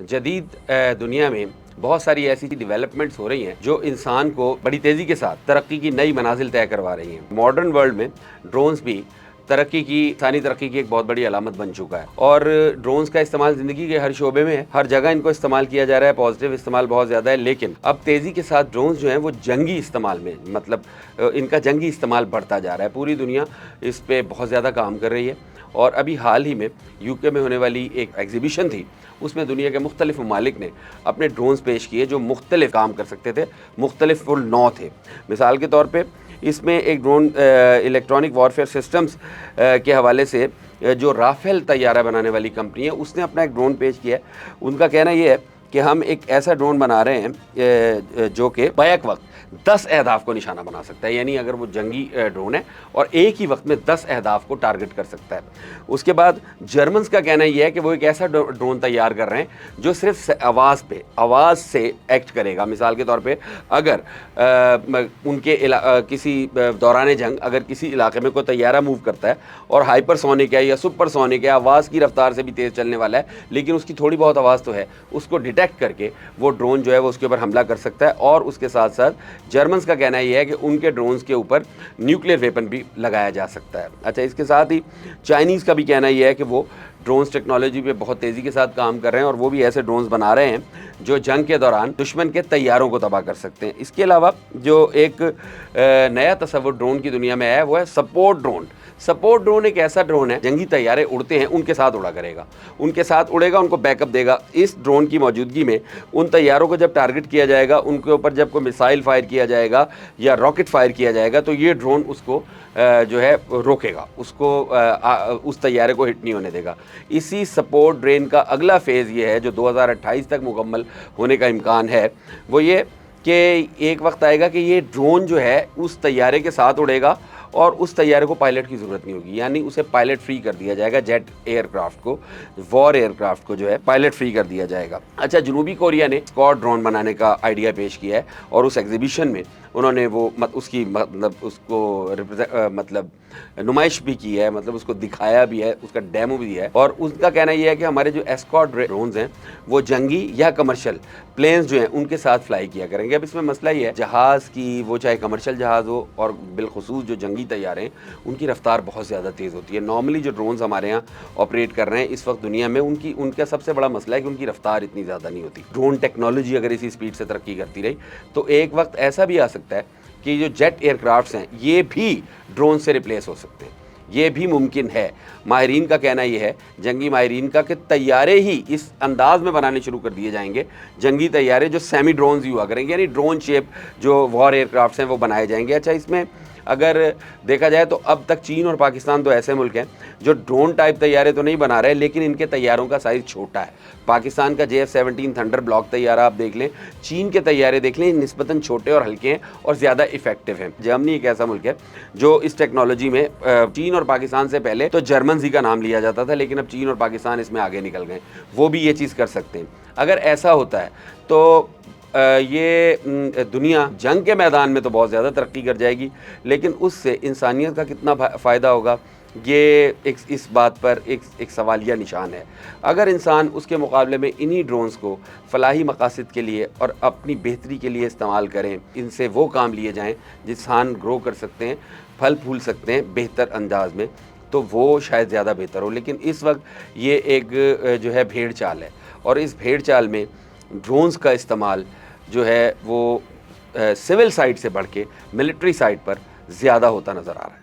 جدید دنیا میں بہت ساری ایسی ڈیولپمنٹس ہو رہی ہیں جو انسان کو بڑی تیزی کے ساتھ ترقی کی نئی منازل طے کروا رہی ہیں۔ ماڈرن ورلڈ میں ڈرونز بھی انسانی ترقی کی ایک بہت بڑی علامت بن چکا ہے، اور ڈرونز کا استعمال زندگی کے ہر شعبے میں ہے، ہر جگہ ان کو استعمال کیا جا رہا ہے، پازیٹیو استعمال بہت زیادہ ہے۔ لیکن اب تیزی کے ساتھ ڈرونز جو ہیں وہ جنگی استعمال میں ان کا جنگی استعمال بڑھتا جا رہا ہے۔ پوری دنیا اس پہ بہت زیادہ کام کر رہی ہے، اور ابھی حال ہی میں UK میں ہونے والی ایک ایگزیبیشن تھی، اس میں دنیا کے مختلف ممالک نے اپنے ڈرونز پیش کیے جو مختلف کام کر سکتے تھے، مختلف نوع تھے۔ مثال کے طور پہ اس میں ایک ڈرون الیکٹرانک وارفیئر سسٹمز کے حوالے سے جو رافیل طیارہ بنانے والی کمپنی ہے، اس نے اپنا ایک ڈرون پیش کیا ہے۔ ان کا کہنا یہ ہے کہ ہم ایک ایسا ڈرون بنا رہے ہیں جو کہ بیک وقت 10 اہداف کو نشانہ بنا سکتا ہے، یعنی اگر وہ جنگی ڈرون ہے اور ایک ہی وقت میں 10 اہداف کو ٹارگٹ کر سکتا ہے۔ اس کے بعد جرمنز کا کہنا یہ ہے کہ وہ ایک ایسا ڈرون تیار کر رہے ہیں جو صرف آواز سے ایکٹ کرے گا۔ مثال کے طور پہ اگر ان کے کسی دوران جنگ اگر کسی علاقے میں کوئی طیارہ موو کرتا ہے اور ہائپر سونک ہے یا سپر سونک ہے، آواز کی رفتار سے بھی تیز چلنے والا ہے، لیکن اس کی تھوڑی بہت آواز تو ہے، اس کو ڈیٹیکٹ کر کے وہ ڈرون جو ہے وہ اس کے اوپر حملہ کر سکتا ہے۔ اور اس کے ساتھ ساتھ جرمنز کا کہنا یہ ہے کہ ان کے ڈرونز کے اوپر نیوکلیئر ویپن بھی لگایا جا سکتا ہے۔ اچھا، اس کے ساتھ ہی چائنیز کا بھی کہنا یہ ہے کہ وہ ڈرونز ٹیکنالوجی پہ بہت تیزی کے ساتھ کام کر رہے ہیں، اور وہ بھی ایسے ڈرونز بنا رہے ہیں جو جنگ کے دوران دشمن کے طیاروں کو تباہ کر سکتے ہیں۔ اس کے علاوہ جو ایک نیا تصور ڈرون کی دنیا میں ہے وہ ہے سپورٹ ڈرون۔ سپورٹ ڈرون ایک ایسا ڈرون ہے، جنگی طیارے اڑتے ہیں ان کے ساتھ اڑا کرے گا، ان کے ساتھ اڑے گا، ان کو بیک اپ دے گا۔ اس ڈرون کی موجودگی میں ان طیاروں کو جب ٹارگٹ کیا جائے گا، ان کے اوپر جب کوئی میسائل فائر کیا جائے گا یا راکٹ فائر کیا جائے گا، تو یہ ڈرون اس کو جو ہے روکے گا، اس کو اس طیارے کو ہٹ نہیں ہونے دے گا۔ اسی سپورٹ ڈرون کا اگلا فیز یہ ہے جو 2028 تک مکمل ہونے کا امکان ہے، وہ یہ کہ ایک وقت آئے گا کہ یہ ڈرون جو ہے اس طیارے کے ساتھ اڑے گا اور اس طیارے کو پائلٹ کی ضرورت نہیں ہوگی، یعنی اسے پائلٹ فری کر دیا جائے گا۔ جیٹ ایئر کرافٹ کو، وار ایئر کرافٹ کو جو ہے پائلٹ فری کر دیا جائے گا۔ اچھا، جنوبی کوریا نے اسکواڈ ڈرون بنانے کا آئیڈیا پیش کیا ہے، اور اس ایگزیبیشن میں انہوں نے وہ اس کو نمائش بھی کی ہے، اس کو دکھایا بھی ہے، اس کا ڈیمو بھی ہے۔ اور اس کا کہنا یہ ہے کہ ہمارے جو اسکواڈ ڈرونز ہیں وہ جنگی یا کمرشل پلینز جو ہیں ان کے ساتھ فلائی کیا کریں گے۔ اب اس میں مسئلہ یہ ہے، جہاز کی، وہ چاہے کمرشل جہاز ہو اور بالخصوص جو جنگی طیارے ہیں، ان کی رفتار بہت زیادہ تیز ہوتی ہے۔ نارملی جو ڈرونز ہمارے یہاں آپریٹ کر رہے ہیں اس وقت دنیا میں، ان کا سب سے بڑا مسئلہ ہے کہ ان کی رفتار اتنی زیادہ نہیں ہوتی۔ ڈرون ٹیکنالوجی اگر اسی سپیڈ سے ترقی کرتی رہی تو ایک وقت ایسا بھی آ سکتا ہے کہ جو جیٹ ایئر کرافٹس ہیں یہ بھی ڈرون سے ریپلیس ہو سکتے ہیں، یہ بھی ممکن ہے۔ ماہرین کا کہنا یہ ہے، جنگی ماہرین کا، کہ طیارے ہی اس انداز میں بنانے شروع کر دیے جائیں گے، جنگی طیارے جو سیمی ڈرونز ہی ہوا کریں گے، یعنی ڈرون شیپ جو وار ایئر کرافٹس ہیں وہ بنائے جائیں گے۔ اچھا، اس میں اگر دیکھا جائے تو اب تک چین اور پاکستان تو ایسے ملک ہیں جو ڈرون ٹائپ طیارے تو نہیں بنا رہے، لیکن ان کے طیاروں کا سائز چھوٹا ہے۔ پاکستان کا JF-17 تھنڈر بلاک طیارہ آپ دیکھ لیں، چین کے طیارے دیکھ لیں، نسبتاً چھوٹے اور ہلکے ہیں اور زیادہ افیکٹو ہیں۔ جرمنی ایک ایسا ملک ہے جو اس ٹیکنالوجی میں چین اور پاکستان سے پہلے تو جرمنز ہی کا نام لیا جاتا تھا، لیکن اب چین اور پاکستان اس میں آگے نکل گئے، وہ بھی یہ چیز کر سکتے ہیں۔ اگر ایسا ہوتا ہے تو یہ دنیا جنگ کے میدان میں تو بہت زیادہ ترقی کر جائے گی، لیکن اس سے انسانیت کا کتنا فائدہ ہوگا، یہ اس بات پر ایک سوالیہ نشان ہے۔ اگر انسان اس کے مقابلے میں انہی ڈرونز کو فلاحی مقاصد کے لیے اور اپنی بہتری کے لیے استعمال کریں، ان سے وہ کام لیے جائیں جس انسان گرو کر سکتے ہیں، پھل پھول سکتے ہیں بہتر انداز میں، تو وہ شاید زیادہ بہتر ہو۔ لیکن اس وقت یہ ایک جو ہے بھیڑ چال ہے، اور اس بھیڑ چال میں ڈرونز کا استعمال جو ہے وہ سول سائٹ سے بڑھ کے ملٹری سائٹ پر زیادہ ہوتا نظر آ رہا ہے۔